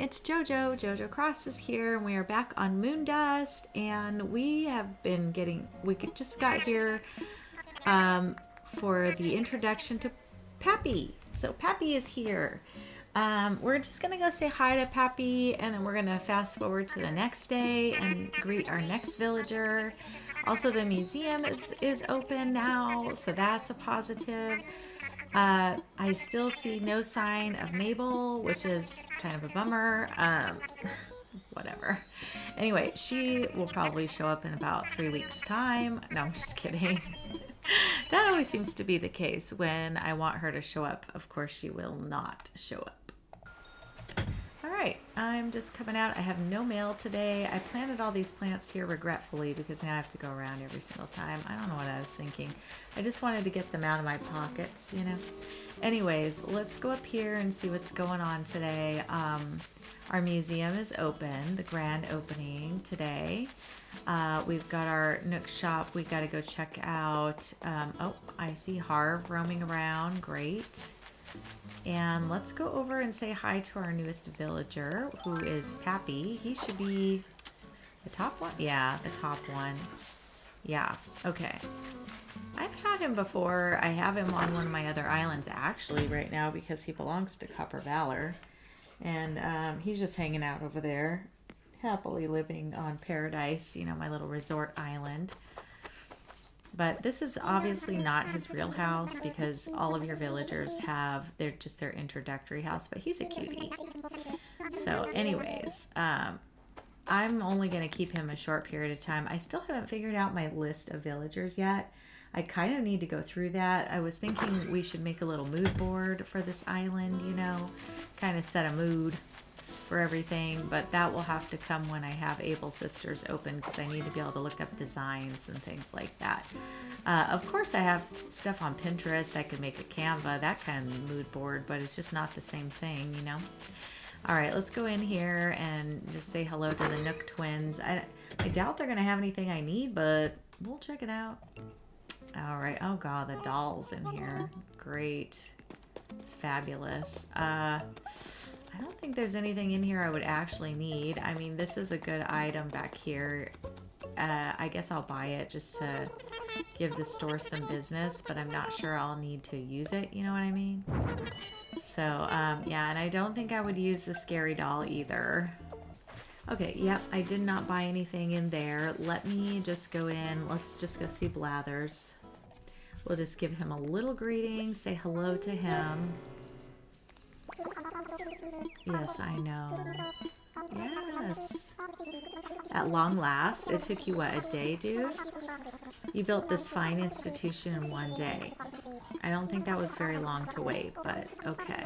it's JoJo. JoJo Cross is here, and we are back on Moondust. And we have been just got here for the introduction to Pappy. So Pappy is here. We're just gonna go say hi to Pappy, and then we're gonna fast forward to the next day and greet our next villager. Also, the museum is open now, so that's a positive. I still see no sign of Mabel, which is kind of a bummer. Whatever. Anyway, she will probably show up in about 3 weeks' time. No, I'm just kidding. That always seems to be the case when I want her to show up. Of course, she will not show up. All right, I'm just coming out. I have no mail today. I planted all these plants here regretfully because now I have to go around every single time. I don't know what I was thinking. I just wanted to get them out of my pockets, you know. Anyways, let's go up here and see what's going on today. Our museum is open, the grand opening today. We've got our Nook shop we got to go check out. Oh, I see Harv roaming around. Great. And let's go over and say hi to our newest villager, who is Pappy. He should be the top one. Yeah, the top one. Yeah, okay. I've had him before. I have him on one of my other islands, actually, right now, because he belongs to Copper Valor. And he's just hanging out over there, happily living on Paradise, you know, my little resort island. But this is obviously not his real house because all of your villagers have their introductory house, but he's a cutie. So anyways, I'm only going to keep him a short period of time. I still haven't figured out my list of villagers yet. I kind of need to go through that. I was thinking we should make a little mood board for this island, you know, kind of set a mood for everything, but that will have to come when I have Able Sisters open because I need to be able to look up designs and things like that. Of course, I have stuff on Pinterest. I could make a Canva, that kind of mood board, but it's just not the same thing, you know? All right, let's go in here and just say hello to the Nook twins. I doubt they're going to have anything I need, but we'll check it out. All right. Oh, God, the doll's in here. Great. Fabulous. I don't think there's anything in here I would actually need. I mean, this is a good item back here. I guess I'll buy it just to give the store some business, but I'm not sure I'll need to use it. You know what I mean? So, yeah, and I don't think I would use the scary doll either. Okay, yep, I did not buy anything in there. Let me just go in. Let's just go see Blathers. We'll just give him a little greeting, say hello to him. Yes, I know. Yes. At long last. It took you, what, a day, dude? You built this fine institution in one day. I don't think that was very long to wait, but okay.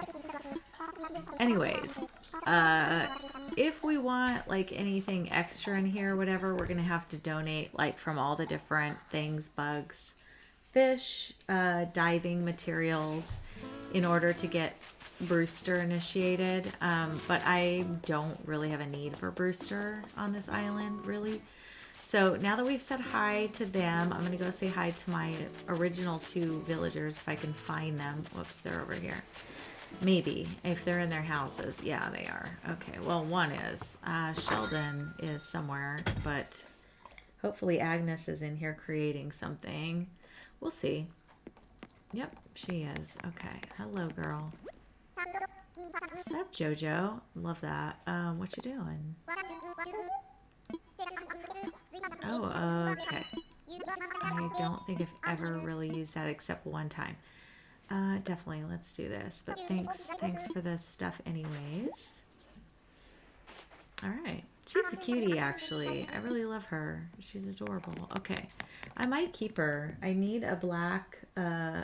Anyways, if we want, like, anything extra in here or whatever, we're going to have to donate, like, from all the different things, bugs, fish, diving materials, in order to get Brewster initiated, but I don't really have a need for Brewster on this island, really. So now that we've said hi to them, I'm going to go say hi to my original 2 villagers if I can find them. Whoops, they're over here. Maybe, if they're in their houses. Yeah, they are. Okay, well, one is. Sheldon is somewhere, but hopefully Agnes is in here creating something. We'll see. Yep, she is. Okay, hello, girl. What's up, JoJo? Love that. What you doing? Oh, okay. I don't think I've ever really used that except one time. Definitely, let's do this. But thanks for the stuff anyways. All right. She's a cutie, actually. I really love her. She's adorable. Okay. I might keep her. I need a black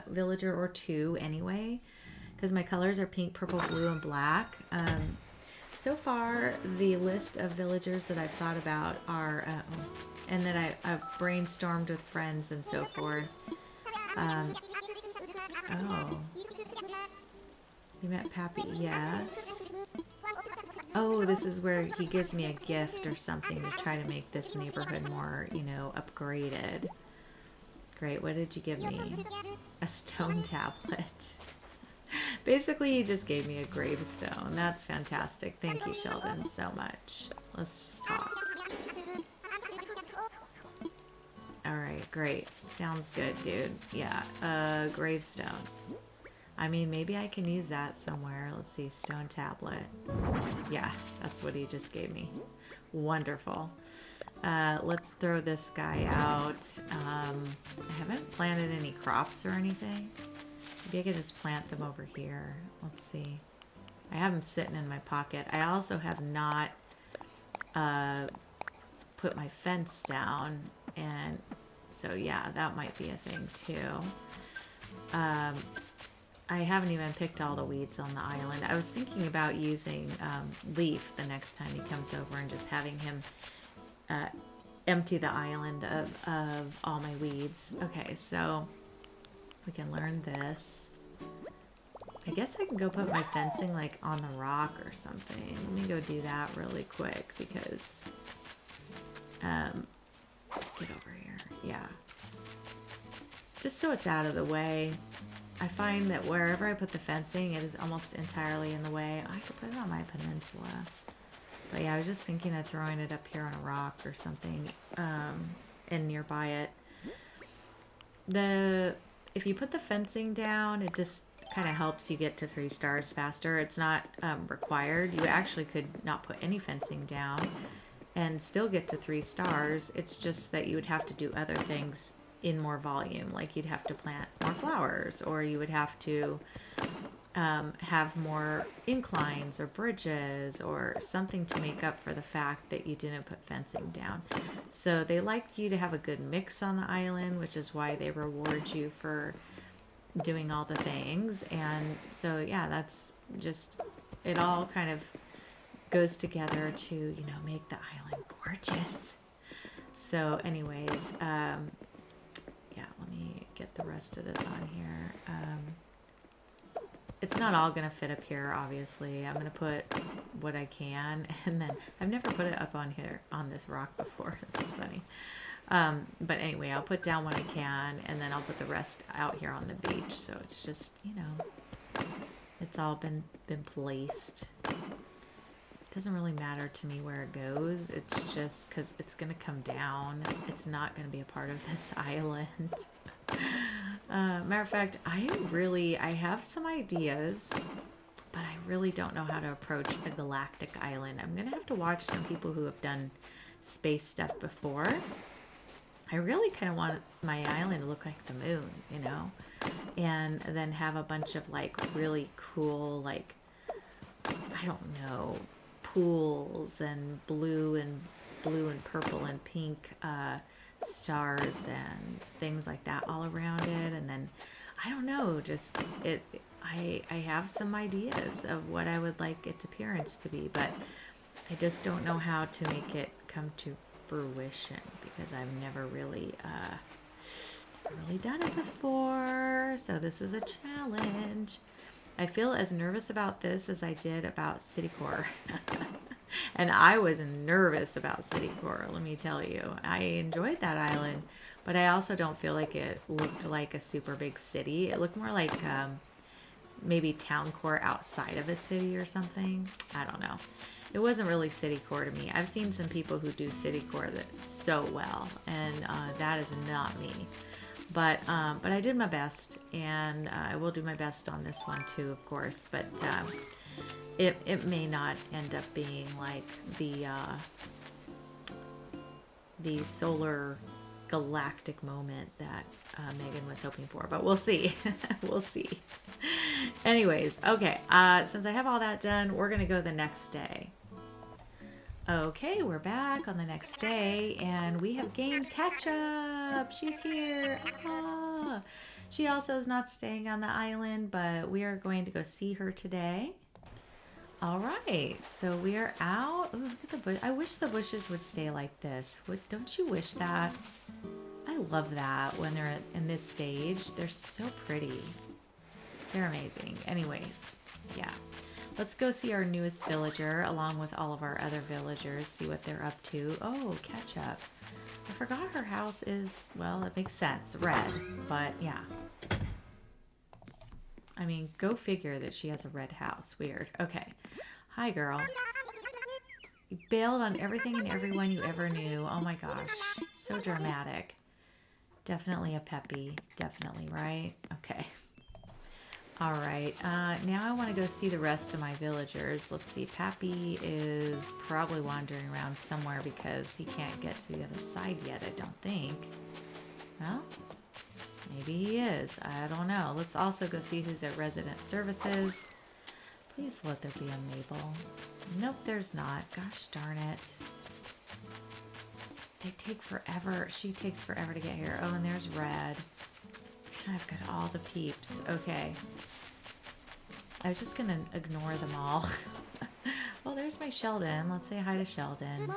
villager or 2 anyway, because my colors are pink, purple, blue, and black. So far, the list of villagers that I've thought about are, and that I've brainstormed with friends and so forth. Oh. You met Pappy? Yes. Oh, this is where he gives me a gift or something to try to make this neighborhood more, you know, upgraded. Great. What did you give me? A stone tablet. Basically, he just gave me a gravestone. That's fantastic. Thank you, Sheldon, so much. Let's just talk. Alright, great. Sounds good, dude. Yeah, gravestone. I mean, maybe I can use that somewhere. Let's see, stone tablet. Yeah, that's what he just gave me. Wonderful. Let's throw this guy out. I haven't planted any crops or anything. Maybe I could just plant them over here. Let's see. I have them sitting in my pocket. I also have not put my fence down, and so yeah, that might be a thing too. I haven't even picked all the weeds on the island. I was thinking about using Leaf the next time he comes over and just having him empty the island of all my weeds. Okay, so we can learn this. I guess I can go put my fencing like on the rock or something. Let me go do that really quick because get over here. Yeah. Just so it's out of the way. I find that wherever I put the fencing, it is almost entirely in the way. I could put it on my peninsula. But yeah, I was just thinking of throwing it up here on a rock or something and nearby it. If you put the fencing down, it just kind of helps you get to 3 stars faster. It's not required. You actually could not put any fencing down and still get to 3 stars. It's just that you would have to do other things in more volume. Like you'd have to plant more flowers, or you would have to have more inclines or bridges or something to make up for the fact that you didn't put fencing down. So they like you to have a good mix on the island, which is why they reward you for doing all the things. And so yeah, that's just, it all kind of goes together to, you know, make the island gorgeous. So anyways, yeah, let me get the rest of this on here. It's not all going to fit up here, obviously. I'm going to put what I can, and then I've never put it up on here, on this rock before. This is funny. But anyway, I'll put down what I can, and then I'll put the rest out here on the beach. So it's just, you know, it's all been placed. It doesn't really matter to me where it goes. It's just because it's going to come down. It's not going to be a part of this island. Matter of fact, I have some ideas, but I really don't know how to approach a galactic island. I'm going to have to watch some people who have done space stuff before. I really kind of want my island to look like the moon, you know, and then have a bunch of like really cool, like, I don't know, pools and blue and purple and pink stars and things like that all around it. And then I don't know, just I have some ideas of what I would like its appearance to be, but I just don't know how to make it come to fruition because I've never really done it before. So this is a challenge. I feel as nervous about this as I did about City Core. And I was nervous about City Core, let me tell you. I enjoyed that island, but I also don't feel like it looked like a super big city. It looked more like maybe town core outside of a city or something. I don't know. It wasn't really City Core to me. I've seen some people who do City Core that so well, and that is not me. But I did my best, and I will do my best on this one too, of course. But it may not end up being like the solar galactic moment that Megan was hoping for, but we'll see. We'll see. Anyways, okay. Since I have all that done, we're gonna go the next day. Okay, we're back on the next day, and we have gained catch-up. She's here. Ah. She also is not staying on the island, but we are going to go see her today. All right, so we are out. Ooh, look at the bush. I wish the bushes would stay like this. Don't you wish that? I love that when they're in this stage. They're so pretty. They're amazing. Anyways, yeah. Let's go see our newest villager along with all of our other villagers, see what they're up to. Oh, Ketchup. I forgot her house is, well, it makes sense, red, but yeah. I mean, go figure that she has a red house. Weird. Okay. Hi, girl. You bailed on everything and everyone you ever knew. Oh my gosh. So dramatic. Definitely a Peppy. Definitely, right? Okay. All right. Now I want to go see the rest of my villagers. Let's see. Pappy is probably wandering around somewhere because he can't get to the other side yet, I don't think. Well, maybe he is. I don't know. Let's also go see who's at resident services. Please let there be a Mabel. Nope, there's not. Gosh darn it. They take forever. She takes forever to get here. Oh, and there's Red. I've got all the peeps. Okay. I was just going to ignore them all. Well, there's my Sheldon. Let's say hi to Sheldon.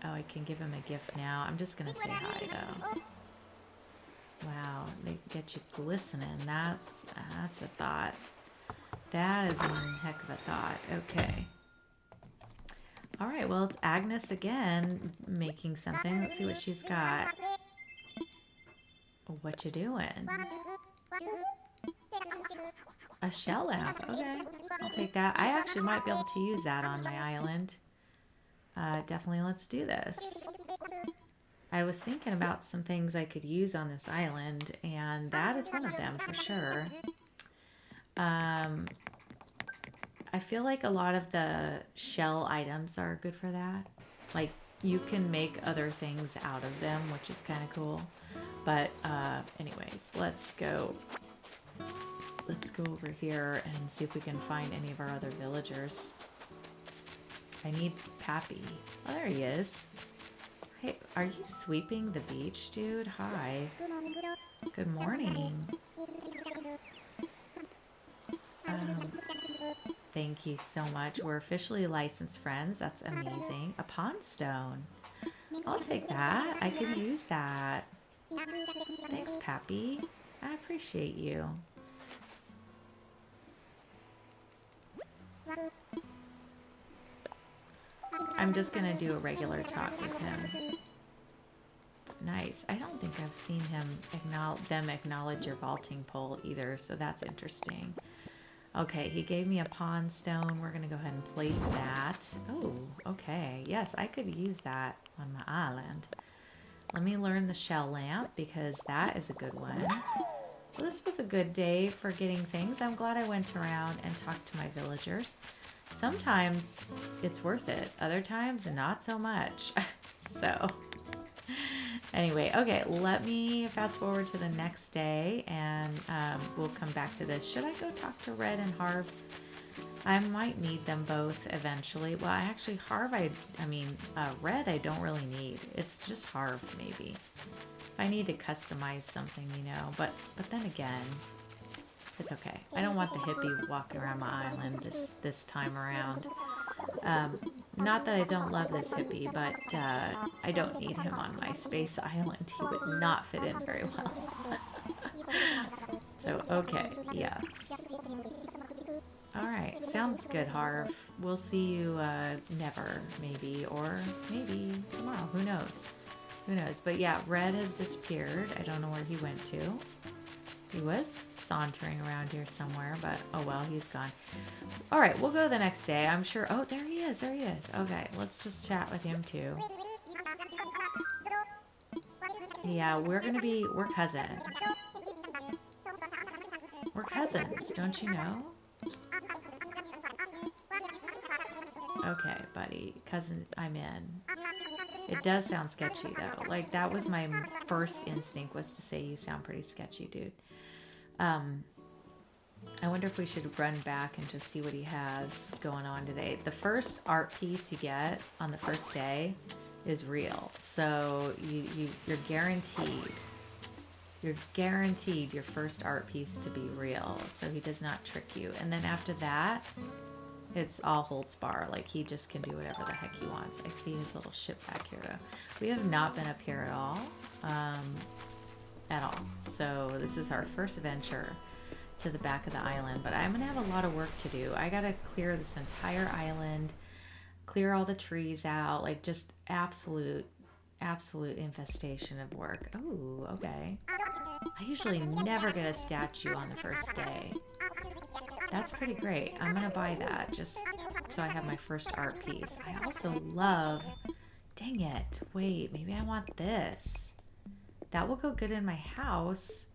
Oh, I can give him a gift now. I'm just going to say hi, though. Wow, they get you glistening. That's a thought. That is one heck of a thought. Okay. All right, well, it's Agnes again making something. Let's see what she's got. What you doing? A shell lamp. Okay, I'll take that. I actually might be able to use that on my island. Definitely, let's do this. I was thinking about some things I could use on this island, and that is one of them for sure. I feel like a lot of the shell items are good for that. Like, you can make other things out of them, which is kind of cool. But anyways, let's go over here and see if we can find any of our other villagers. I need Pappy. Oh, there he is. Hey, are you sweeping the beach, dude? Hi. Good morning. Thank you so much. We're officially licensed friends. That's amazing. A pond stone. I'll take that. I could use that. Thanks, Pappy. I appreciate you. I'm just going to do a regular talk with him. Nice. I don't think I've seen them acknowledge your vaulting pole either, so that's interesting. Okay, he gave me a pond stone. We're going to go ahead and place that. Oh, okay. Yes, I could use that on my island. Let me learn the shell lamp because that is a good one. Well, this was a good day for getting things. I'm glad I went around and talked to my villagers. Sometimes it's worth it. Other times, not so much. So, anyway, okay, let me fast forward to the next day and we'll come back to this. Should I go talk to Red and Harv? I might need them both eventually. Well, actually, Red I don't really need. It's just Harv, maybe. If I need to customize something, but then again, it's okay. I don't want the hippie walking around my island this time around. Not that I don't love this hippie, but I don't need him on my space island. He would not fit in very well. So, okay, yes. All right, sounds good, Harv. We'll see you never, maybe, or maybe tomorrow. Who knows? Who knows? But yeah, Red has disappeared. I don't know where he went to. He was sauntering around here somewhere, but oh well, he's gone. All right, we'll go the next day. I'm sure. Oh, there he is. There he is. Okay, let's just chat with him too. Yeah, we're cousins. We're cousins, don't you know? Okay, buddy. Cousin, I'm in. It does sound sketchy, though. Like, that was my first instinct, was to say you sound pretty sketchy, dude. I wonder if we should run back and just see what he has going on today. The first art piece you get on the first day is real. So you're guaranteed. You're guaranteed your first art piece to be real. So he does not trick you. And then after that, it's all holds bar. Like, he just can do whatever the heck he wants. I see his little ship back here, though. We have not been up here at all. So this is our first venture to the back of the island. But I'm going to have a lot of work to do. I got to clear this entire island, clear all the trees out. Like, just absolute infestation of work. Oh, okay. I usually never get a statue on the first day. That's pretty great. I'm gonna buy that just so I have my first art piece. I also love, dang it, wait, maybe I want this. That will go good in my house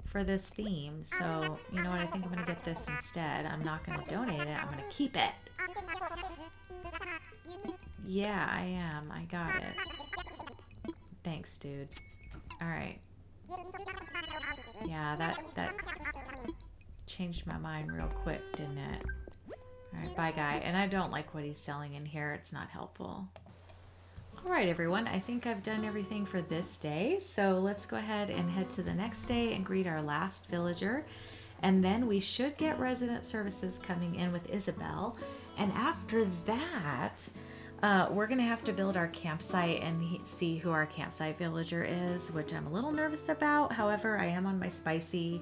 for this theme. So, you know what, I think I'm gonna get this instead. I'm not gonna donate it, I'm gonna keep it. Yeah, I am. I got it. Thanks, dude. Alright. Yeah, that changed my mind real quick, didn't it? Alright, bye guy. And I don't like what he's selling in here. It's not helpful. Alright everyone, I think I've done everything for this day. So let's go ahead and head to the next day and greet our last villager. And then we should get resident services coming in with Isabel. And after that, we're going to have to build our campsite and see who our campsite villager is, which I'm a little nervous about. However, I am on my spicy.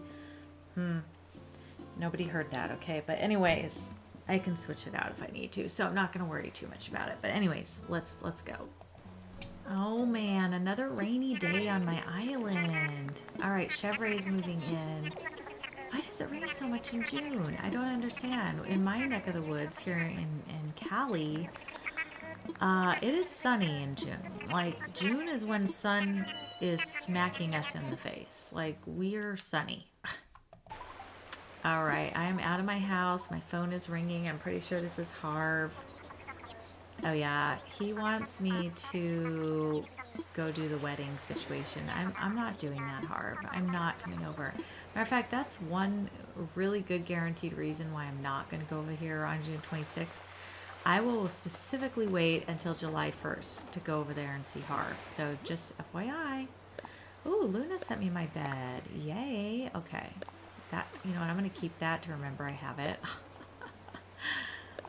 Nobody heard that, okay? But anyways, I can switch it out if I need to, so I'm not going to worry too much about it. But anyways, let's go. Oh man, another rainy day on my island. All right, Chevrolet is moving in. Why does it rain so much in June? I don't understand. In my neck of the woods here in Cali, it is sunny in June. Like, June is when sun is smacking us in the face. Like, we're sunny. All right, I am out of my house. My phone is ringing. I'm pretty sure this is Harv. Oh yeah, he wants me to go do the wedding situation. I'm not doing that, Harv. I'm not coming over. Matter of fact, that's one really good guaranteed reason why I'm not going to go over here on June 26th. I will specifically wait until July 1st to go over there and see Harv. So just FYI. Ooh, Luna sent me my bed. Yay. Okay. That, you know what, I'm going to keep that to remember I have it.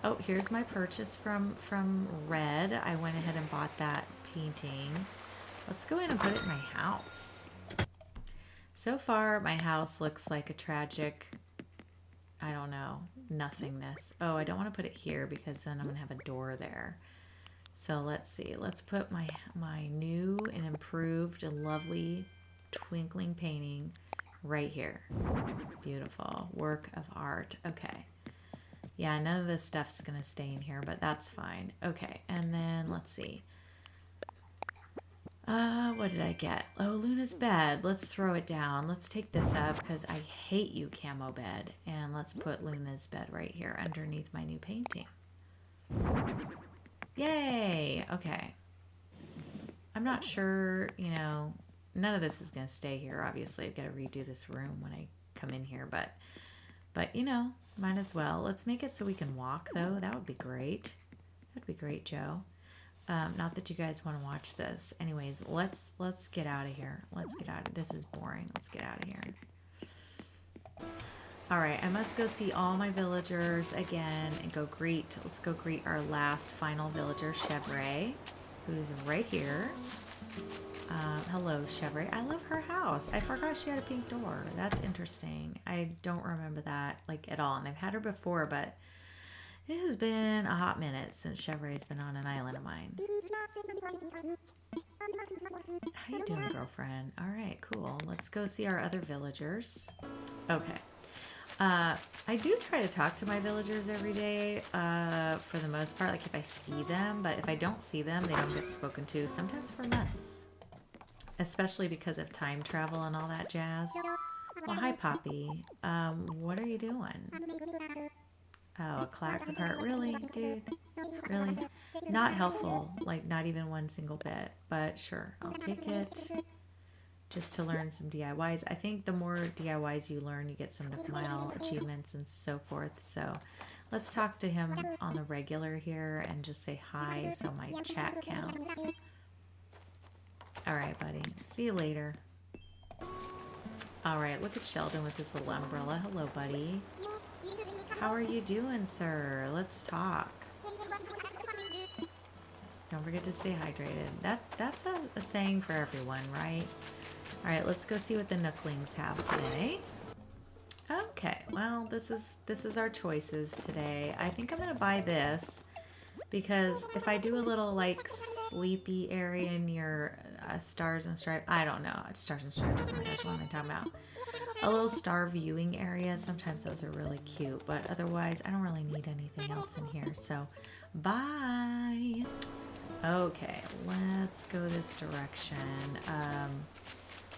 Oh, here's my purchase from Red. I went ahead and bought that painting. Let's go in and put it in my house. So far, my house looks like a tragic, I don't know, nothingness. Oh, I don't want to put it here because then I'm going to have a door there. So let's see. Let's put my new and improved and lovely twinkling painting right here. Beautiful. Work of art. Okay. Yeah, none of this stuff's going to stay in here, but that's fine. Okay, and then let's see. What did I get? Oh, Luna's bed. Let's throw it down. Let's take this up because I hate you, camo bed. And let's put Luna's bed right here underneath my new painting. Yay! Okay. I'm not sure, you know, none of this is going to stay here. Obviously, I've got to redo this room when I come in here, but you know, might as well. Let's make it so we can walk, though. That would be great. That'd be great, Joe. Not that you guys want to watch this. Anyways, let's get out of here. Let's get out of this. Is boring. Let's get out of here. All right, I must go see all my villagers again and go greet. Let's go greet our last final villager, Chevrolet, who's right here. Hello, Chevrolet. I love her house. I forgot she had a pink door. That's interesting. I don't remember that like at all. And I've had her before, but it has been a hot minute since Chevrolet's been on an island of mine. How you doing, girlfriend? All right, cool. Let's go see our other villagers. Okay. I do try to talk to my villagers every day, for the most part, like if I see them, but if I don't see them, they don't get spoken to, sometimes for months. Especially because of time travel and all that jazz. Well, hi, Poppy. What are you doing? Oh, a clack apart. Really, dude? Really? Not helpful. Like, not even one single bit. But sure, I'll take it. Just to learn some DIYs. I think the more DIYs you learn, you get some mile achievements and so forth. So let's talk to him on the regular here and just say hi so my chat counts. All right, buddy. See you later. All right, look at Sheldon with his little umbrella. Hello, buddy. How are you doing, sir? Let's talk. Don't forget to stay hydrated. That's a saying for everyone, right? All right, let's go see what the Nooklings have today. Okay, well, this is our choices today. I think I'm gonna buy this because if I do a little like sleepy area near Stars and Stripes, I don't know, Stars and Stripes, oh my gosh, what am I talking about? A little star viewing area, sometimes those are really cute, but otherwise I don't really need anything else in here, so bye. Okay, let's go this direction.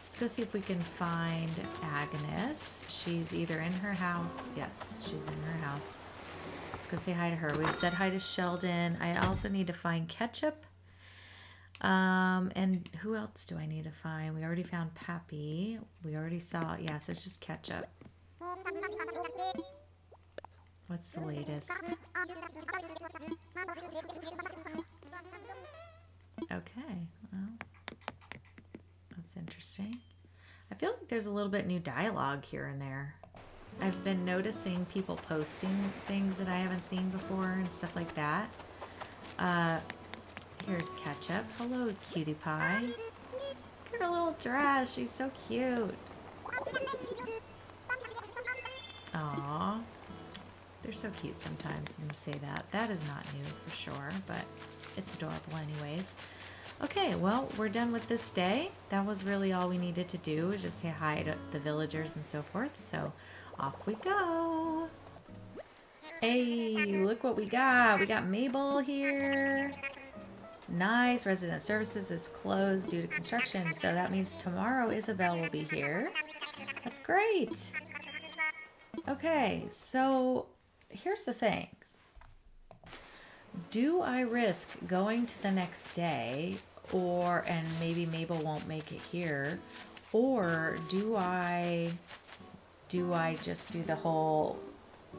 Let's go see if we can find Agnes. She's either in her house. Yes, she's in her house. Let's go say hi to her. We've said hi to Sheldon. I also need to find Ketchup. And who else do I need to find? We already found Pappy. We already saw, yeah, so it's just Ketchup. What's the latest? Okay, well, that's interesting. I feel like there's a little bit new dialogue here and there. I've been noticing people posting things that I haven't seen before and stuff like that. Here's Ketchup. Hello, cutie pie. Look at her little dress. She's so cute. Aww. They're so cute sometimes when you say that. That is not new for sure, but it's adorable anyways. Okay, well, we're done with this day. That was really all we needed to do, was just say hi to the villagers and so forth. So off we go. Hey, look what we got. We got Mabel here. Nice. Resident services is closed due to construction, so that means tomorrow Isabel will be here. That's great. Okay, so here's the thing. Do I risk going to the next day, and maybe Mabel won't make it here, or do I just do the whole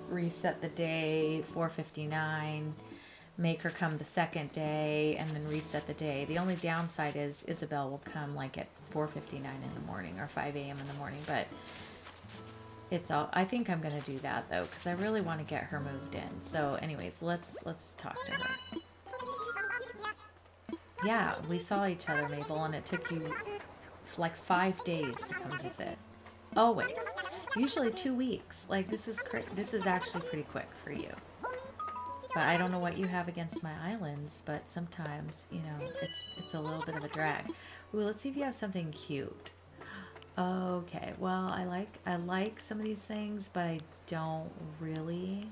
reset the day, 4:59, make her come the second day, and then reset the day? The only downside is Isabel will come like at 4:59 in the morning or 5 a.m. in the morning, but it's all, I think I'm gonna do that though, because I really want to get her moved in. So anyways, let's talk to her. Yeah, we saw each other, Mabel, and it took you like 5 days to come visit. Always. Usually 2 weeks. Like this is actually pretty quick for you. But I don't know what you have against my islands, but sometimes, you know, it's a little bit of a drag. Ooh, let's see if you have something cute. Okay, well, I like some of these things, but I don't really.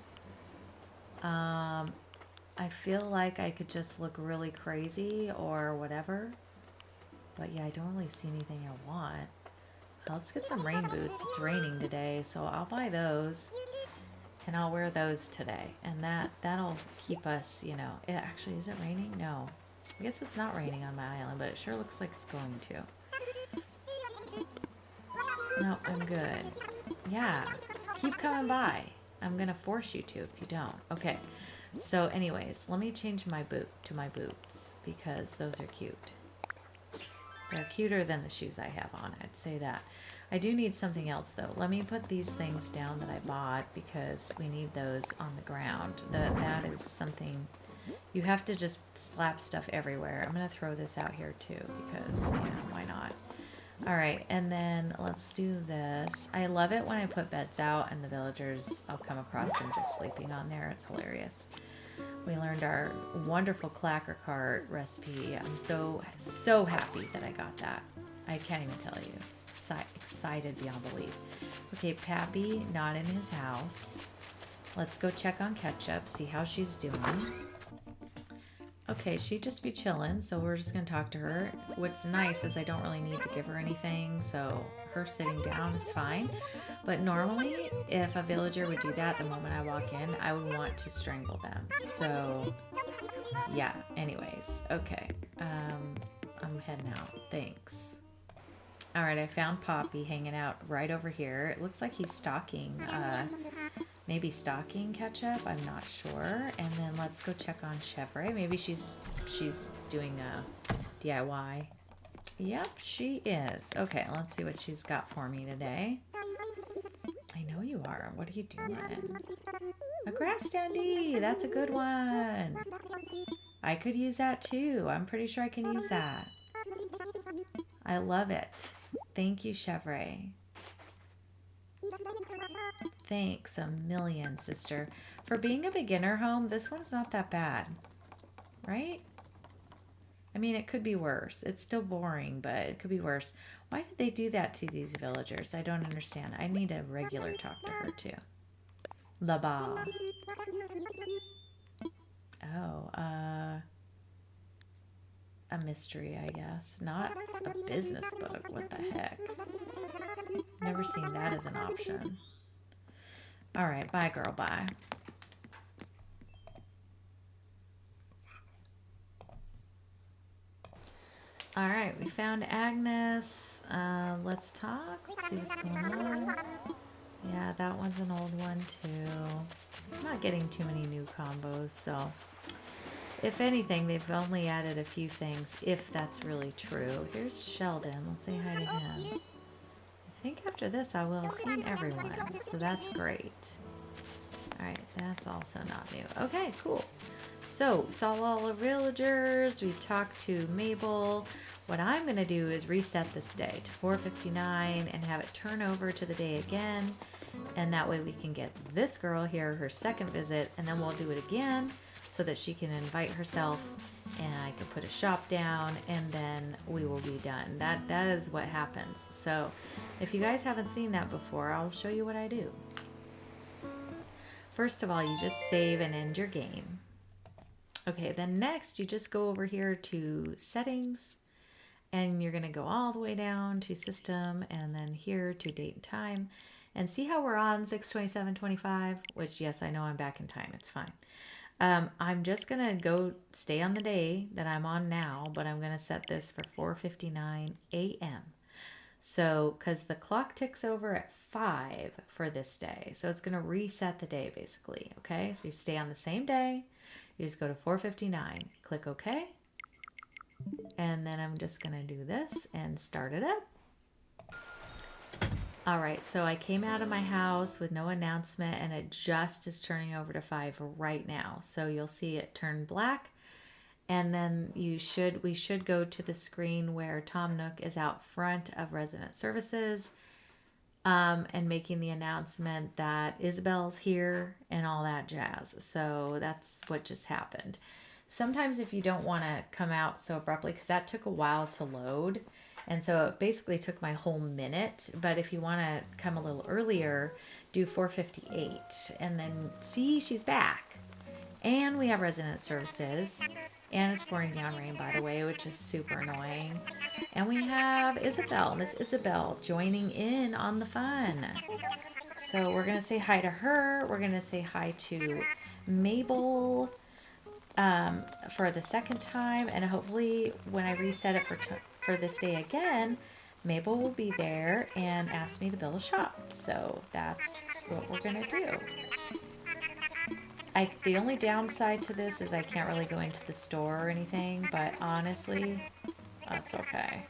I feel like I could just look really crazy or whatever. But yeah, I don't really see anything I want. Let's get some rain boots. It's raining today, so I'll buy those. And I'll wear those today. And that'll keep us, you know. Actually, is it raining? No. I guess it's not raining on my island, but it sure looks like it's going to. No, I'm good. Yeah, keep coming by. I'm gonna force you to if you don't. Okay, so anyways, let me change my boot to my boots because those are cute. They're cuter than the shoes I have on, I'd say that. I do need something else though. Let me put these things down that I bought because we need those on the ground. That is something, you have to just slap stuff everywhere. I'm gonna throw this out here too because, yeah, why not? All right, and then let's do this. I love it when I put beds out and the villagers, I'll come across them just sleeping on there. It's hilarious. We learned our wonderful clacker cart recipe. I'm so happy that I got that. I can't even tell you. Excited beyond belief. Okay, Pappy, not in his house. Let's go check on Ketchup, see how she's doing. Okay, she'd just be chilling, so we're just going to talk to her. What's nice is I don't really need to give her anything, so her sitting down is fine. But normally, if a villager would do that the moment I walk in, I would want to strangle them. So, yeah, anyways, okay. I'm heading out. Thanks. All right, I found Poppy hanging out right over here. It looks like he's stalking, maybe stalking Ketchup. I'm not sure. And then let's go check on Chevre. Maybe she's doing a DIY. Yep, she is. Okay, let's see what she's got for me today. I know you are. What are you doing? A grass standee. That's a good one. I could use that too. I'm pretty sure I can use that. I love it. Thank you, Chevre. Thanks a million, sister. For being a beginner home, this one's not that bad. right? I mean, it could be worse. It's still boring, but it could be worse. Why did they do that to these villagers? I don't understand. I need a regular talk to her too. Laba. Oh, a mystery, I guess. Not a business book. What the heck? Never seen that as an option. All right, bye, girl, bye. All right, we found Agnes. Let's talk. Let's see what's going on. Yeah, that one's an old one too. I'm not getting too many new combos, so if anything, they've only added a few things, if that's really true. Here's Sheldon. Let's say hi to him. I think after this, I will have seen everyone, so that's great. All right, that's also not new. Okay, cool. So, saw all the villagers. We talked to Mabel. What I'm going to do is reset this day to 4:59 and have it turn over to the day again. And that way we can get this girl here her second visit, and then we'll do it again so that she can invite herself and I can put a shop down, and then we will be done. That is what happens. So if you guys haven't seen that before, I'll show you what I do. First of all, you just save and end your game. Okay, then next you just go over here to settings, and you're going to go all the way down to system and then here to date and time, and see how we're on 6/27/25, which yes, I know I'm back in time. It's fine. I'm just going to go stay on the day that I'm on now, but I'm going to set this for 4:59 a.m. So, because the clock ticks over at 5 for this day. So it's going to reset the day basically. Okay, so you stay on the same day. You just go to 4:59, click OK. And then I'm just going to do this and start it up. All right, so I came out of my house with no announcement, and it just is turning over to 5 right now. So you'll see it turn black, and then we should go to the screen where Tom Nook is out front of Resident Services, and making the announcement that Isabel's here and all that jazz. So that's what just happened. Sometimes if you don't want to come out so abruptly, because that took a while to load, and so it basically took my whole minute. But if you want to come a little earlier, do 4:58, and then see, she's back. And we have Resident Services, and it's pouring down rain, by the way, which is super annoying. And we have Isabel, Miss Isabel, joining in on the fun. So we're going to say hi to her. We're going to say hi to Mabel for the second time, and hopefully when I reset it for this day again, Mabel will be there and ask me to build a shop. So that's what we're gonna do. The only downside to this is I can't really go into the store or anything, but honestly, that's okay.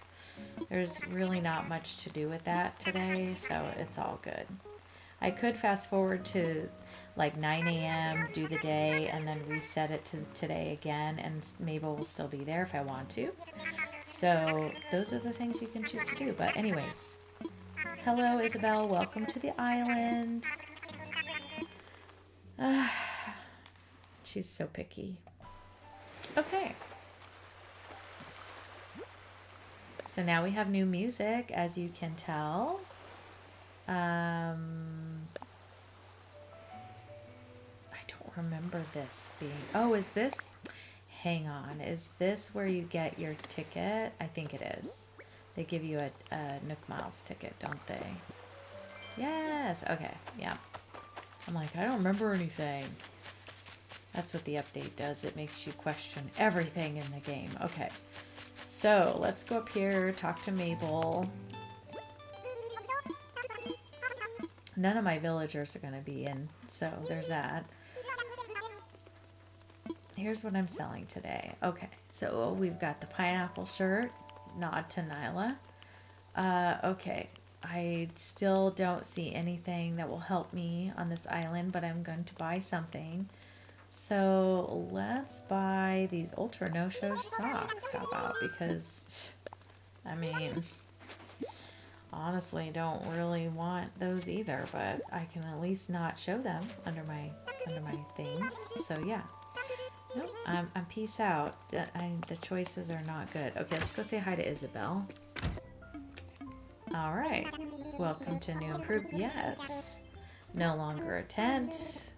There's really not much to do with that today, so it's all good. I could fast forward to like 9 a.m., do the day, and then reset it to today again, and Mabel will still be there if I want to. So those are the things you can choose to do. But anyways, hello Isabel, welcome to the island. She's so picky. Okay. So now we have new music, as you can tell. I don't remember this being... Oh, is this... Hang on. Is this where you get your ticket? I think it is. They give you a Nook Miles ticket, don't they? Yes. Okay. Yeah. I'm like, I don't remember anything. That's what the update does. It makes you question everything in the game. Okay. So let's go up here, talk to Mabel. None of my villagers are going to be in, so there's that. Here's what I'm selling today. Okay, so we've got the pineapple shirt, nod to Nyla. Okay, I still don't see anything that will help me on this island, but I'm going to buy something. So let's buy these ultra no-show socks. How about? Because, I mean... honestly don't really want those either, but I can at least not show them under my things. So yeah. Nope, I'm peace out. The choices are not good. Okay, let's go say hi to Isabel. All right. Welcome to New Improved. Yes. No longer a tent.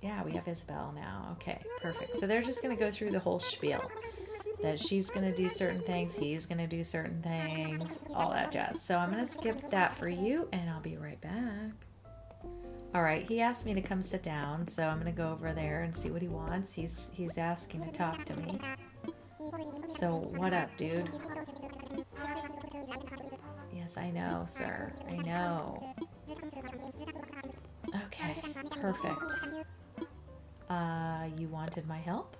Yeah, we have Isabel now. Okay, perfect. So they're just going to go through the whole spiel. That she's going to do certain things, he's going to do certain things, all that jazz. So I'm going to skip that for you, and I'll be right back. All right, he asked me to come sit down, so I'm going to go over there and see what he wants. He's asking to talk to me. So what up, dude? Yes, I know, sir. I know. Okay, perfect. You wanted my help?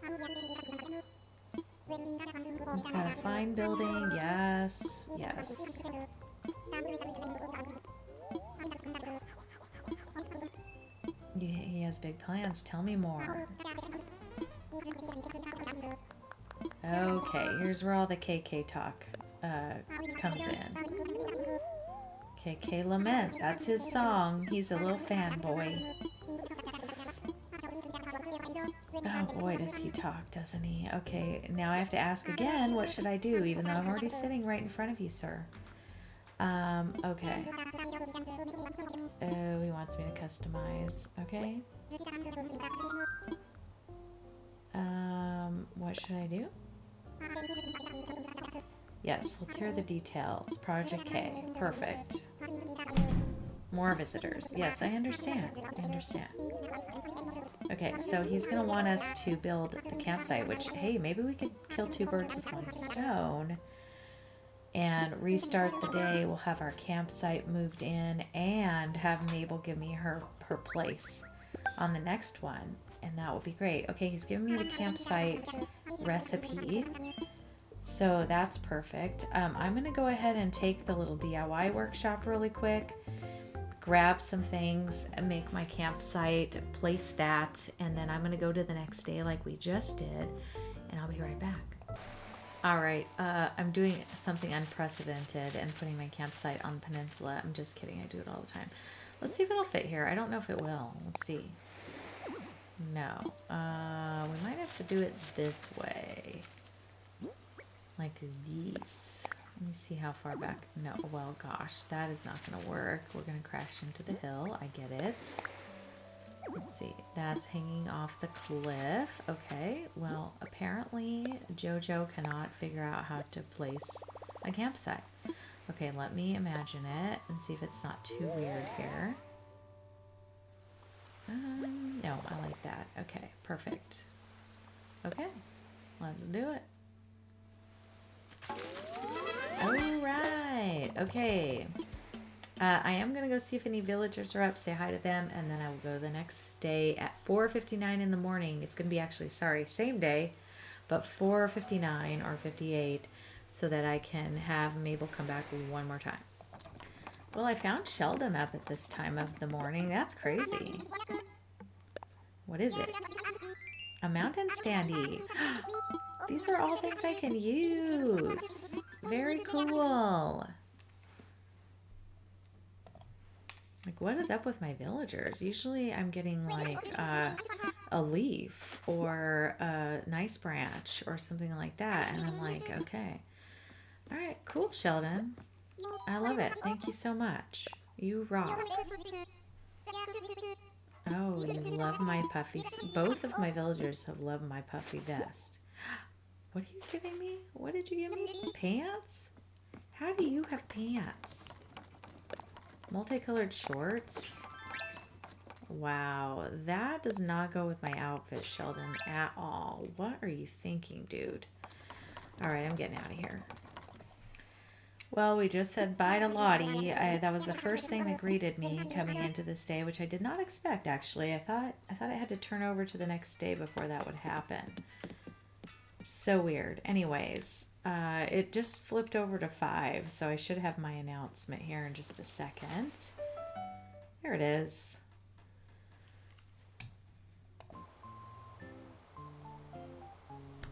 You've got a fine building. Yes, yes. He has big plans. Tell me more. Okay, here's where all the KK talk comes in. KK Lament, that's his song. He's a little fanboy. Oh boy, does he talk, doesn't he? Okay, now I have to ask again, what should I do, even though I'm already sitting right in front of you, sir? Okay. Oh, he wants me to customize. Okay. What should I do? Yes, let's hear the details. Project K. Perfect. More visitors. Yes, I understand. I understand. Okay, so he's going to want us to build the campsite, which, hey, maybe we could kill two birds with one stone and restart the day. We'll have our campsite moved in and have Mabel give me her place on the next one, and that will be great. Okay, he's giving me the campsite recipe, so that's perfect. I'm going to go ahead and take the little DIY workshop really quick, grab some things, and make my campsite, place that, and then I'm going to go to the next day like we just did, and I'll be right back. All right, I'm doing something unprecedented and putting my campsite on the peninsula. I'm just kidding, I do it all the time. Let's see if it'll fit here. I don't know if it will. Let's see. No. We might have to do it this way. Like this. Let me see how far back. No, well, gosh, that is not going to work. We're going to crash into the hill. I get it. Let's see. That's hanging off the cliff. Okay. Well, apparently JoJo cannot figure out how to place a campsite. Okay, let me imagine it and see if it's not too weird here. No, I like that. Okay, perfect. Okay, let's do it. All right. Okay. I am going to go see if any villagers are up, say hi to them, and then I will go the next day at 4:59 in the morning. It's going to be actually, sorry, same day, but 4:59 or 58, so that I can have Mabel come back one more time. Well, I found Sheldon up at this time of the morning. That's crazy. What is it? A mountain standee. These are all things I can use. Very cool. Like, what is up with my villagers? Usually I'm getting like a leaf or a nice branch or something like that. And I'm like, okay. All right, cool, Sheldon. I love it. Thank you so much. You rock. Oh, you love my puffy. Both of my villagers have loved my puffy vest. What are you giving me? What did you give me? Pants? How do you have pants? Multicolored shorts? Wow, that does not go with my outfit, Sheldon, at all. What are you thinking, dude? All right, I'm getting out of here. Well, we just said bye to Lottie. That was the first thing that greeted me coming into this day, which I did not expect, actually. I thought I had to turn over to the next day before that would happen. So weird. Anyways, it just flipped over to 5, so I should have my announcement here in just a second. Here it is.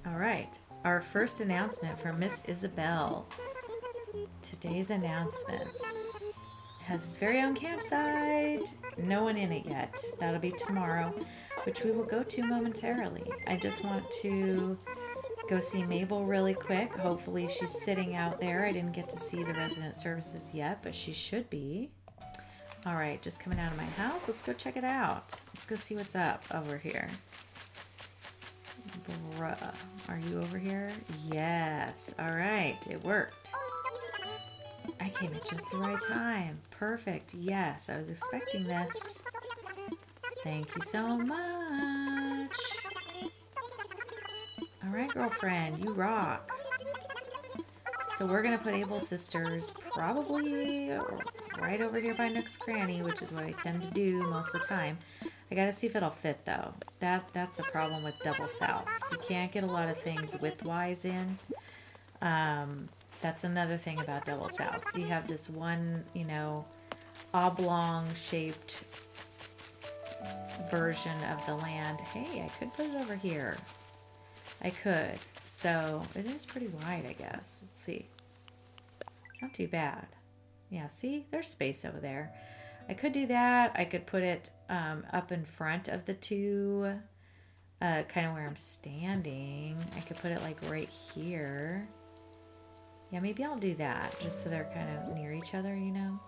All right, our first announcement from Miss Isabel. Today's announcements. has his very own campsite. No one in it yet. That'll be tomorrow, which we will go to momentarily. I just want to go see Mabel really quick. Hopefully she's sitting out there. I didn't get to see the resident services yet, but she should be. All right, just coming out of my house. Let's go check it out. Let's go see what's up over here. Bruh, are you over here? Yes. All right, it worked. I came at just the right time. Perfect. Yes, I was expecting this. Thank you so much. All right, girlfriend, you rock. So we're going to put Abel's sisters probably right over here by Nook's Cranny, which is what I tend to do most of the time. I got to see if it'll fit, though. That's the problem with double souths. You can't get a lot of things widthwise in. That's another thing about double souths. You have this one, you know, oblong-shaped version of the land. Hey, I could put it over here. I could. So it is pretty wide, I guess. Let's see. It's not too bad. Yeah, see? There's space over there. I could do that. I could put it up in front of the two, kind of where I'm standing. I could put it like right here. Yeah, maybe I'll do that just so they're kind of near each other, you know,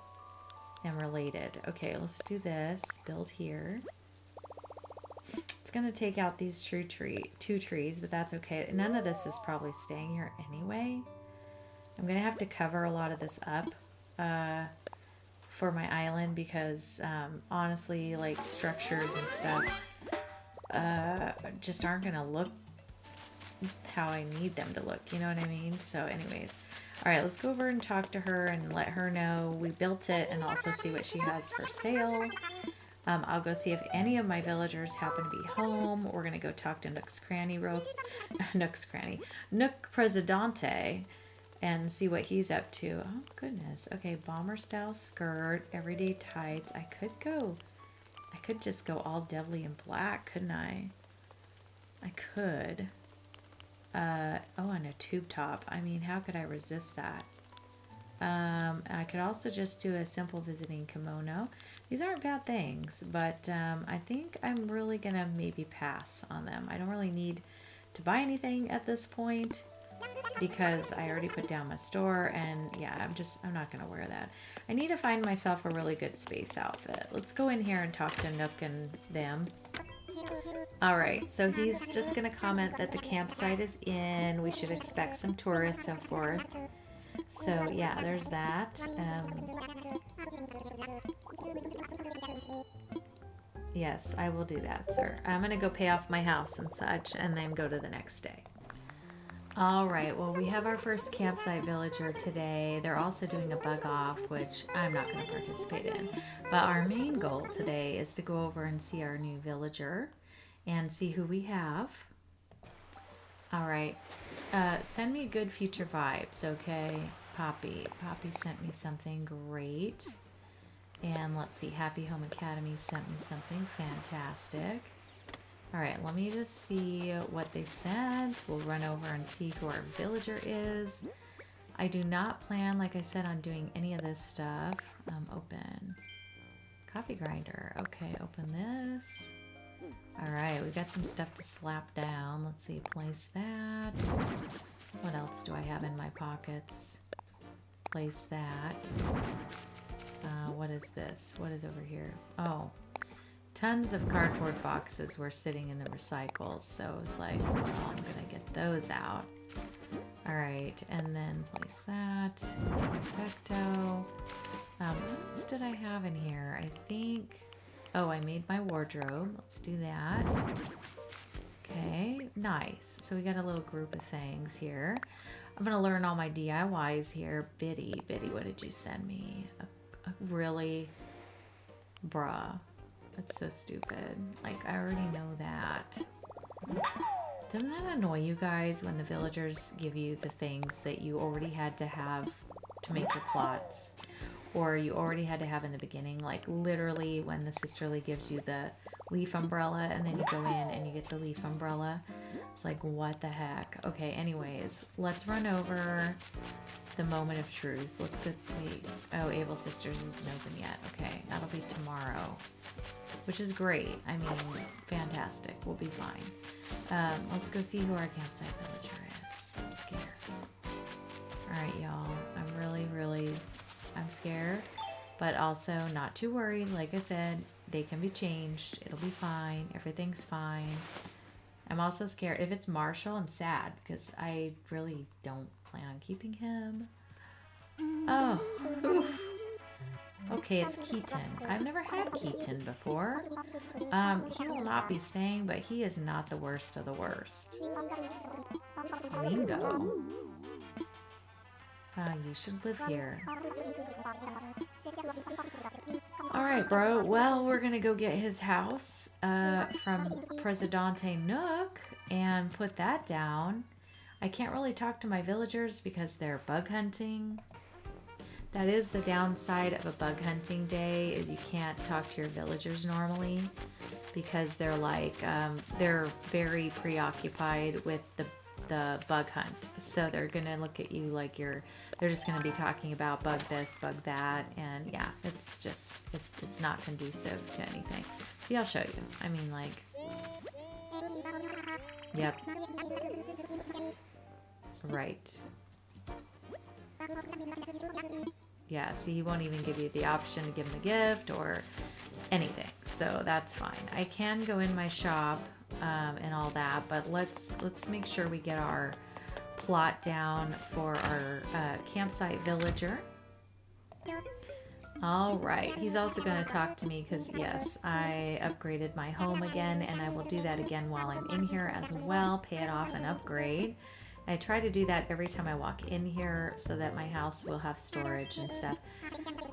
and related. Okay, let's do this. Build here. It's going to take out these two trees, but that's okay. None of this is probably staying here anyway. I'm going to have to cover a lot of this up for my island because honestly, like structures and stuff just aren't going to look how I need them to look. You know what I mean? So anyways, all right, let's go over and talk to her and let her know we built it and also see what she has for sale. I'll go see if any of my villagers happen to be home. We're going to go talk to Nook's Cranny, Nook Presidente, and see what he's up to. Oh, goodness. Okay, bomber style skirt, everyday tights. I could just go all devilly in black, couldn't I? I could. Oh, and a tube top. I mean, how could I resist that? I could also just do a simple visiting kimono. These aren't bad things, but I think I'm really gonna maybe pass on them. I don't really need to buy anything at this point because I already put down my store, and yeah, I'm not gonna wear that. I need to find myself a really good space outfit. Let's go in here and talk to Nook and them. All right, so he's just gonna comment that the campsite is in. We should expect some tourists, so forth. So yeah, there's that. Yes, I will do that, sir. I'm gonna go pay off my house and such, and then go to the next day. All right, well, we have our first campsite villager today. They're also doing a bug off, which I'm not going to participate in. But our main goal today is to go over and see our new villager and see who we have. All right, send me good future vibes, okay? Poppy sent me something great. And let's see, Happy Home Academy sent me something fantastic. All right, let me just see what they sent. We'll run over and see who our villager is. I do not plan, like I said, on doing any of this stuff. Open. Coffee grinder. Okay, open this. All right, we got some stuff to slap down. Let's see, place that. What else do I have in my pockets? Place that. What is this? What is over here? Oh. Tons of cardboard boxes were sitting in the recycles, so I was like, well, I'm gonna get those out. All right, and then place that. Perfecto. What else did I have in here? I think, oh, I made my wardrobe. Let's do that. Okay, nice. So we got a little group of things here. I'm gonna learn all my DIYs here. Biddy, what did you send me? Really? Bruh. That's so stupid. Like, I already know that. Doesn't that annoy you guys when the villagers give you the things that you already had to have to make your plots? or you already had to have in the beginning, like literally when the sisterly gives you the leaf umbrella and then you go in and you get the leaf umbrella. It's like, what the heck? Okay, anyways, let's run over the moment of truth. Let's go, wait. Oh, Able Sisters isn't open yet. Okay, that'll be tomorrow, which is great. I mean, fantastic. We'll be fine. Let's go see who our campsite villager is. I'm scared. All right, y'all. I'm scared, but also not too worried. Like I said, they can be changed. It'll be fine. Everything's fine. I'm also scared. If it's Marshall, I'm sad because I really don't plan on keeping him. Oh, oof. Okay, it's Keaton. I've never had Keaton before. He will not be staying, but he is not the worst of the worst. Mingo. You should live here. Alright, bro. Well, we're gonna go get his house from Presidente Nook and put that down. I can't really talk to my villagers because they're bug hunting. That is the downside of a bug hunting day, is you can't talk to your villagers normally because they're like, they're very preoccupied with the bug hunt. So they're gonna look at you like they're just gonna be talking about bug this, bug that, and yeah, it's just, it's not conducive to anything. See, I'll show you. I mean, like, yep. Right. Yeah, see, he won't even give you the option to give him a gift or anything, so that's fine. I can go in my shop and all that, but let's make sure we get our plot down for our campsite villager. All right, he's also going to talk to me because yes, I upgraded my home again, and I will do that again while I'm in here as well. Pay it off and upgrade. I try to do that every time I walk in here so that my house will have storage and stuff.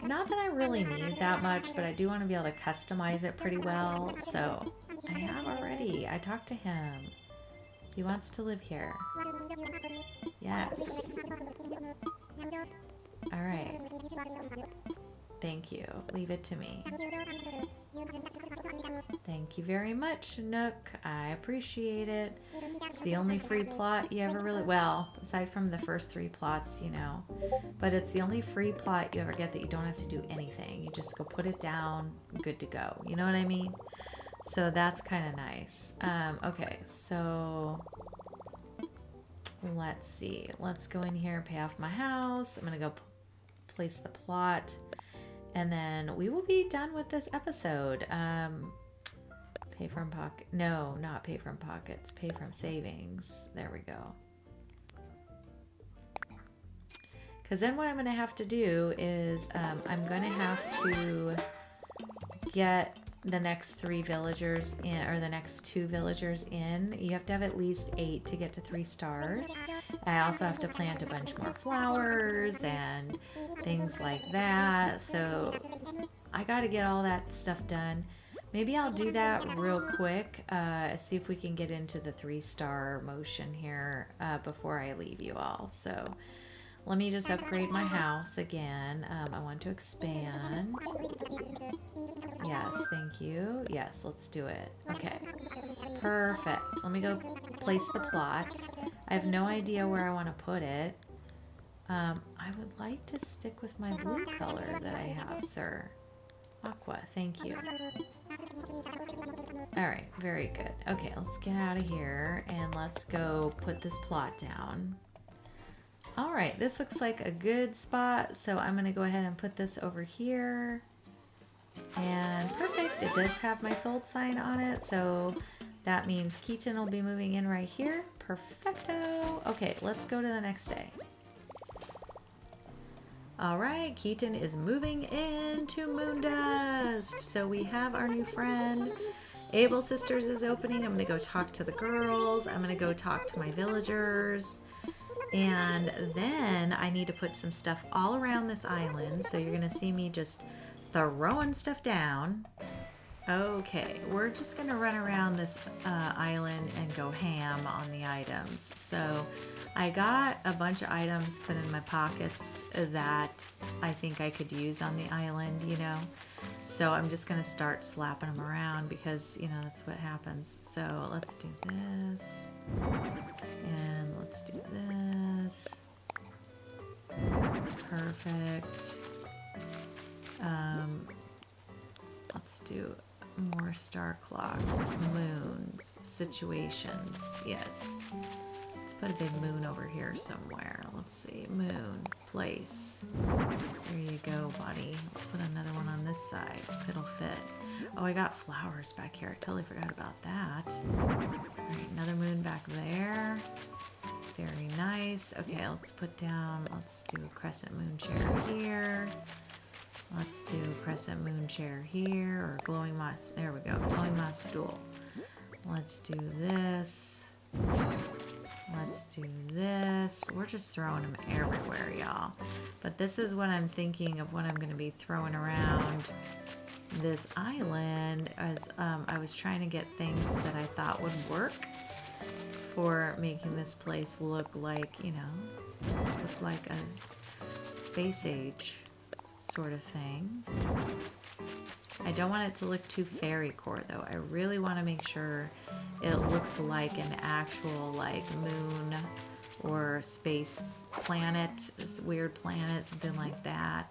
Not that I really need that much, but I do want to be able to customize it pretty well. So I have already. I talked to him. He wants to live here. Yes. All right. Thank you. Leave it to me. Thank you very much, Nook. I appreciate it. It's the only free plot you ever really, well, aside from the first 3 plots, you know, but it's the only free plot you ever get that you don't have to do anything. You just go put it down, good to go. You know what I mean? So that's kind of nice. Okay, so let's see. Let's go in here, pay off my house. I'm going to go place the plot. And then we will be done with this episode. Pay from pocket. No, not pay from pockets. Pay from savings. There we go. Because then what I'm going to have to do is I'm going to have to get the next 3 villagers in, or the next 2 villagers in. You have to have at least 8 to get to 3 stars. I also have to plant a bunch more flowers and things like that. So I got to get all that stuff done. Maybe I'll do that real quick. See if we can get into the 3-star motion here before I leave you all. So let me just upgrade my house again. I want to expand. Yes, thank you. Yes, let's do it. Okay, perfect. Let me go place the plot. I have no idea where I want to put it. I would like to stick with my blue color that I have, sir. Aqua, thank you. Alright, very good. Okay, let's get out of here and let's go put this plot down. Alright, this looks like a good spot, so I'm going to go ahead and put this over here. And perfect, it does have my sold sign on it, so that means Keaton will be moving in right here. Perfecto. Okay, let's go to the next day. Alright, Keaton is moving into Moondust. So we have our new friend. Able Sisters is opening. I'm going to go talk to the girls. I'm going to go talk to my villagers. And then I need to put some stuff all around this island. So you're going to see me just throwing stuff down. Okay, we're just going to run around this island and go ham on the items. So I got a bunch of items put in my pockets that I think I could use on the island, you know. So I'm just gonna start slapping them around because, you know, that's what happens. So let's do this. And let's do this. Perfect. Let's do more star clocks, moons, situations. Yes. Let's put a big moon over here somewhere. Let's see. Moon, place. There you go, buddy. Let's put another one on this side. It'll fit. Oh, I got flowers back here. I totally forgot about that. All right, another moon back there. Very nice. Okay, let's put down, let's do a crescent moon chair here. Let's do crescent moon chair here, or glowing moss. There we go, glowing moss stool. Let's do this. Let's do this. We're just throwing them everywhere, y'all. But this is what I'm thinking of what I'm going to be throwing around this island, as I was trying to get things that I thought would work for making this place look like, you know, look like a space age sort of thing. I don't want it to look too fairy core though. I really want to make sure it looks like an actual like moon or space planet, this weird planet, something like that.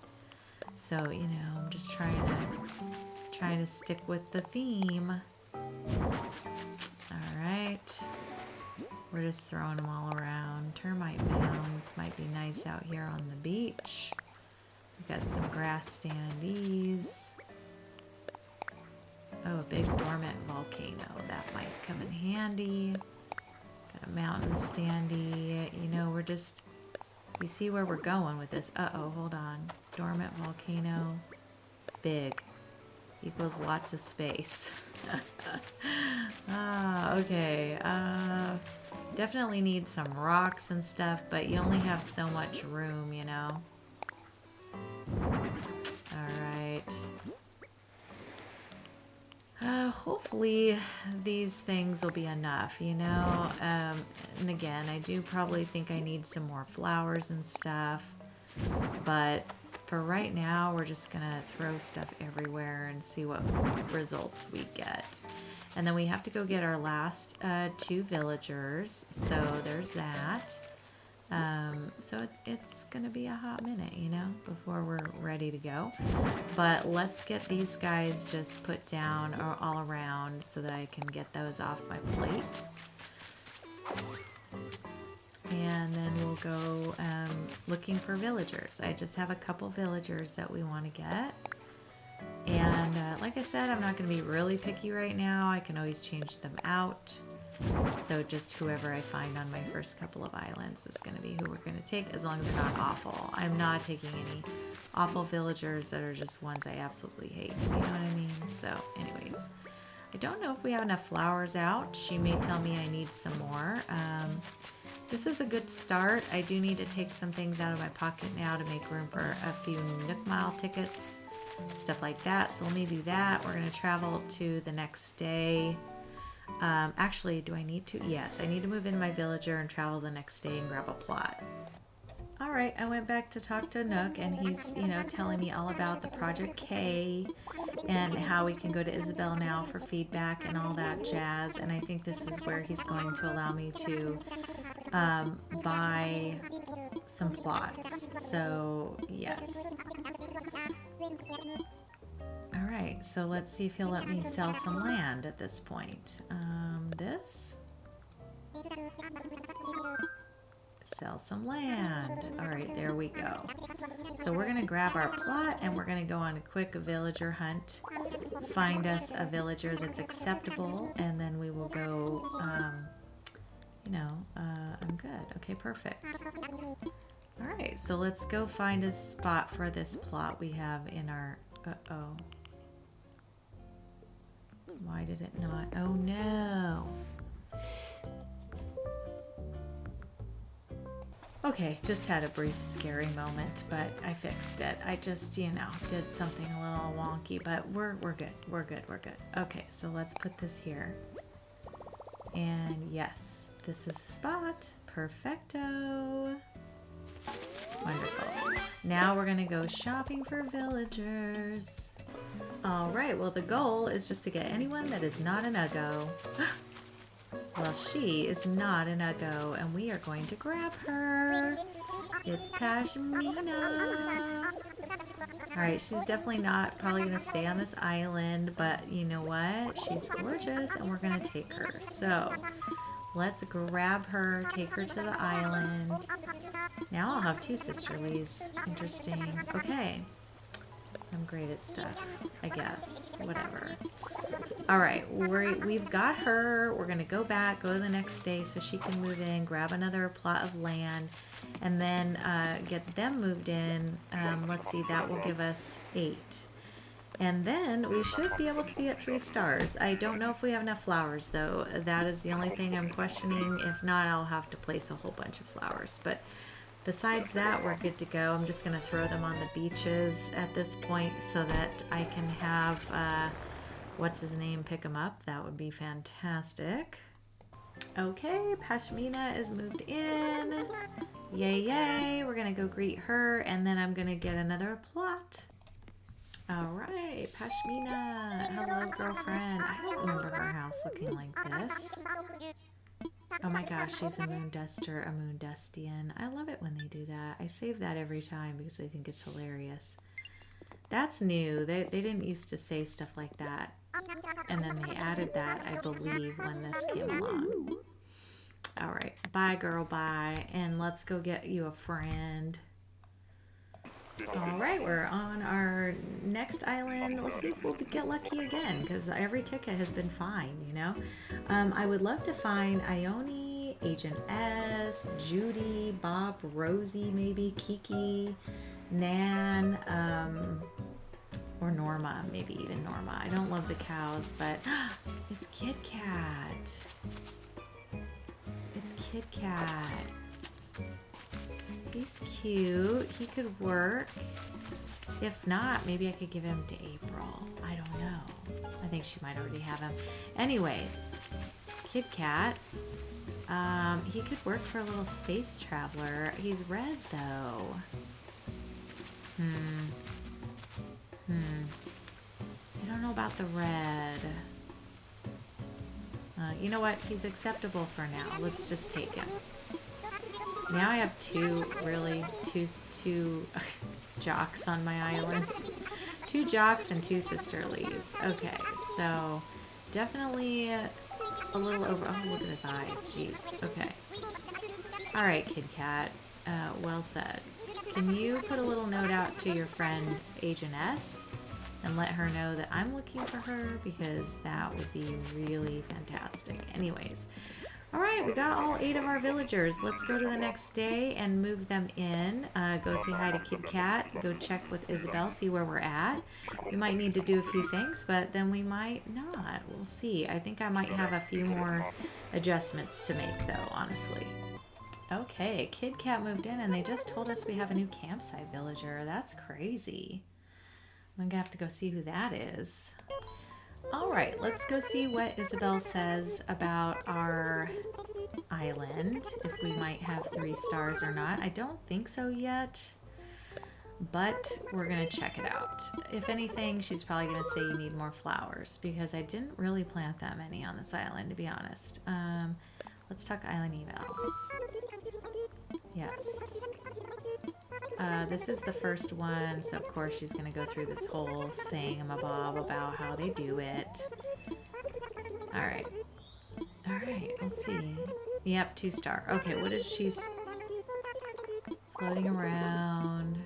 So, you know, I'm just trying to stick with the theme. All right. We're just throwing them all around. Termite mounds might be nice out here on the beach. We've got some grass standees. Oh, a big dormant volcano. That might come in handy. Got a mountain standee. You know, we're just... You see where we're going with this. Uh-oh, hold on. Dormant volcano. Big. Equals lots of space. Okay. Definitely need some rocks and stuff, but you only have so much room, you know. Alright. Hopefully these things will be enough, you know. And again, I do probably think I need some more flowers and stuff. But for right now, we're just going to throw stuff everywhere and see what results we get. And then we have to go get our last 2 villagers. So there's that. So it's going to be a hot minute, you know, before we're ready to go. But let's get these guys just put down or all around so that I can get those off my plate. And then we'll go looking for villagers. I just have a couple villagers that we want to get. And like I said, I'm not going to be really picky right now. I can always change them out. So just whoever I find on my first couple of islands is going to be who we're going to take, as long as they're not awful. I'm not taking any awful villagers that are just ones I absolutely hate. You know what I mean? So anyways, I don't know if we have enough flowers out. She may tell me I need some more. This is a good start. I do need to take some things out of my pocket now to make room for a few Nook Mile tickets, stuff like that. So let me do that. We're going to travel to the next day. Actually, do I need to? Yes, I need to move in my villager and travel the next day and grab a plot. All right, I went back to talk to Nook, and he's, you know, telling me all about the Project K and how we can go to Isabel now for feedback and all that jazz. And I think this is where he's going to allow me to buy some plots. So, yes. All right, so let's see if he'll let me sell some land at this point. This. Sell some land. All right, there we go. So we're going to grab our plot and we're going to go on a quick villager hunt. Find us a villager that's acceptable, and then we will go, you know, I'm good. Okay, perfect. All right, so let's go find a spot for this plot we have in our... Uh-oh. Why did it not? Oh, no. Okay, just had a brief scary moment, but I fixed it. I just, you know, did something a little wonky, but we're good. We're good. We're good. Okay, so let's put this here. And yes, this is the spot. Perfecto. Wonderful. Now we're gonna go shopping for villagers. All right, well the goal is just to get anyone that is not an Uggo. Well, she is not an Uggo, and we are going to grab her. It's Pashmina. All right, she's definitely not probably gonna stay on this island, but you know what? She's gorgeous, and we're gonna take her. So let's grab her, take her to the island. Now I'll have two sisterlies. Interesting. Okay. I'm great at stuff, I guess. Whatever. All right, we've got her. We're going to go back, go the next day so she can move in, grab another plot of land, and then get them moved in. Let's see, that will give us 8. And then we should be able to be at 3 stars. I don't know if we have enough flowers, though. That is the only thing I'm questioning. If not, I'll have to place a whole bunch of flowers. But besides that, we're good to go. I'm just going to throw them on the beaches at this point so that I can have, what's his name, pick them up. That would be fantastic. Okay, Pashmina is moved in. Yay, yay. We're going to go greet her, and then I'm going to get another plot. All right, Pashmina. Hello, girlfriend. I don't remember her house looking like this. Oh my gosh, she's a moon duster, a moon dustian. I love it when they do that. I save that every time because I think it's hilarious. That's new. They didn't used to say stuff like that. And then they added that, I believe, when this came along. All right, bye girl, bye. And let's go get you a friend. All right, we're on our next island. Let's see if we'll get lucky again, because every ticket has been fine, you know? I would love to find Ione, Agent S, Judy, Bob, Rosie, maybe, Kiki, Nan, or Norma, maybe even Norma. I don't love the cows, but it's Kit Kat. It's Kit Kat. He's cute. He could work. If not, maybe I could give him to April. I don't know. I think she might already have him. Anyways, Kit Kat. He could work for a little space traveler. He's red though. I don't know about the red. You know what? He's acceptable for now. Let's just take him. Now I have two jocks on my island. 2 jocks and 2 sisterlies. Okay, so definitely a little over. Oh, look at his eyes. Jeez. Okay. All right, Kid Kat. Well said. Can you put a little note out to your friend Agent S and let her know that I'm looking for her, because that would be really fantastic. Anyways. All right, we got all 8 of our villagers. Let's go to the next day and move them in. Go say hi to Kit Kat. Go check with Isabel, see where we're at. We might need to do a few things, but then we might not. We'll see. I think I might have a few more adjustments to make, though, honestly. Okay, Kit Kat moved in, and they just told us we have a new campsite villager. That's crazy. I'm gonna have to go see who that is. All right, let's go see what Isabel says about our island, if we might have 3 stars or not. I don't think so yet, but we're going to check it out. If anything, she's probably going to say you need more flowers, because I didn't really plant that many on this island, to be honest. Let's talk island evals. Yes. This is the first one, so of course she's going to go through this whole thingamabob about how they do it. Alright. Alright, let's see. Yep, 2 star. Okay, what is she's floating around?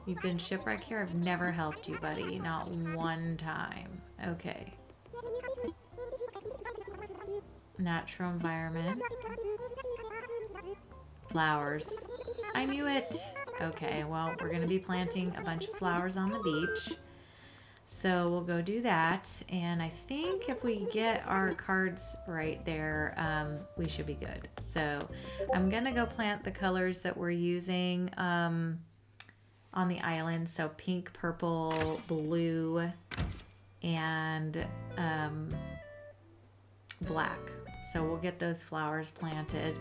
You've been shipwrecked here? I've never helped you, buddy. Not one time. Okay. Natural environment. Flowers. I knew it. Okay, well, we're going to be planting a bunch of flowers on the beach. So we'll go do that. And I think if we get our cards right there, we should be good. So I'm going to go plant the colors that we're using on the island. So pink, purple, blue, and black. So we'll get those flowers planted.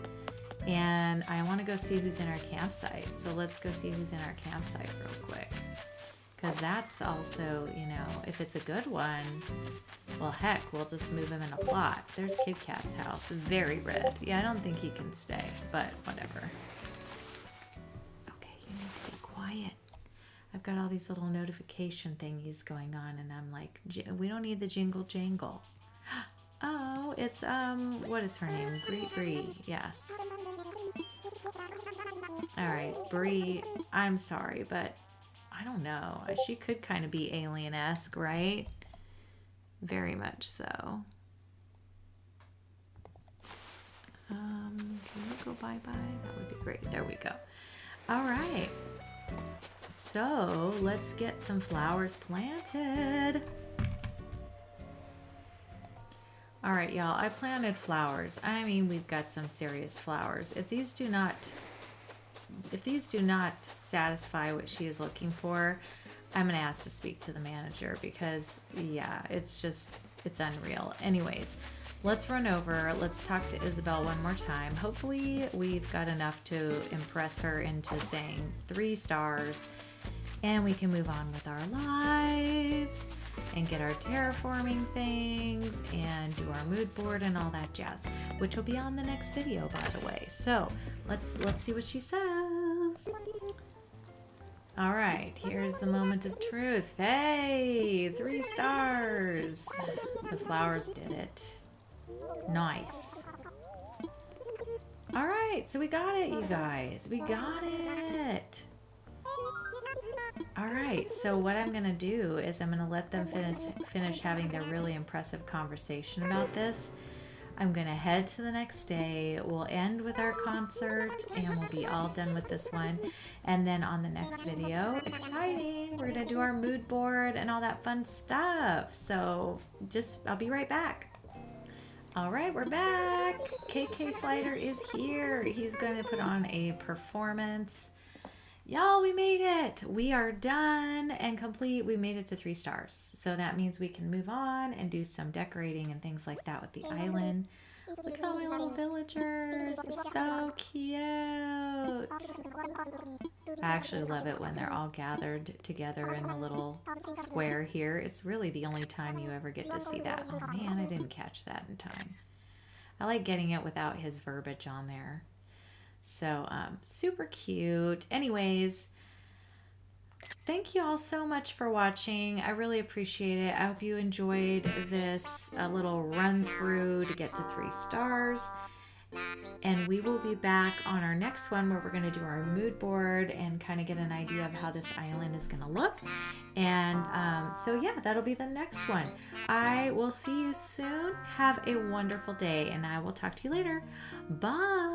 And I want to go see who's in our campsite. So let's go see who's in our campsite real quick. Because that's also, you know, if it's a good one, well, heck, we'll just move him in a plot. There's Kid Cat's house. Very red. Yeah, I don't think he can stay, but whatever. Okay, you need to be quiet. I've got all these little notification thingies going on, and I'm like, we don't need the jingle jangle. Oh, it's, what is her name? Bree. Yes. All right, Bree, I'm sorry, but I don't know. She could kind of be alien-esque, right? Very much so. Can you go bye-bye? That would be great. There we go. All right. So let's get some flowers planted. All right, y'all. I planted flowers. I mean, we've got some serious flowers. If these do not satisfy what she is looking for, I'm gonna ask to speak to the manager because yeah, it's unreal. Anyways, let's run over. Let's talk to Isabel one more time. Hopefully we've got enough to impress her into saying 3 stars, and we can move on with our lives and get our terraforming things and do our mood board and all that jazz, which will be on the next video, by the way. So let's see what she says. All right, here's the moment of truth. Hey, 3 stars. The flowers did it. Nice. All right, so we got it, you guys. We got it. All right, so what I'm gonna do is I'm gonna let them finish having their really impressive conversation about this. I'm gonna head to the next day. We'll end with our concert and we'll be all done with this one. And then on the next video, exciting, we're gonna do our mood board and all that fun stuff. So I'll be right back. All right, we're back. KK Slider is here. He's gonna put on a performance. Y'all, we made it. We are done and complete. We made it to 3 stars. So that means we can move on and do some decorating and things like that with the island. Look at all my little villagers. It's so cute. I actually love it when they're all gathered together in the little square here. It's really the only time you ever get to see that. Oh man, I didn't catch that in time. I like getting it without his verbiage on there. So super cute. Anyways, thank you all so much for watching. I really appreciate it. I hope you enjoyed this little run through to get to 3 stars. And we will be back on our next one where we're going to do our mood board and kind of get an idea of how this island is going to look. And so yeah, that'll be the next one. I will see you soon. Have a wonderful day, and I will talk to you later. Bye.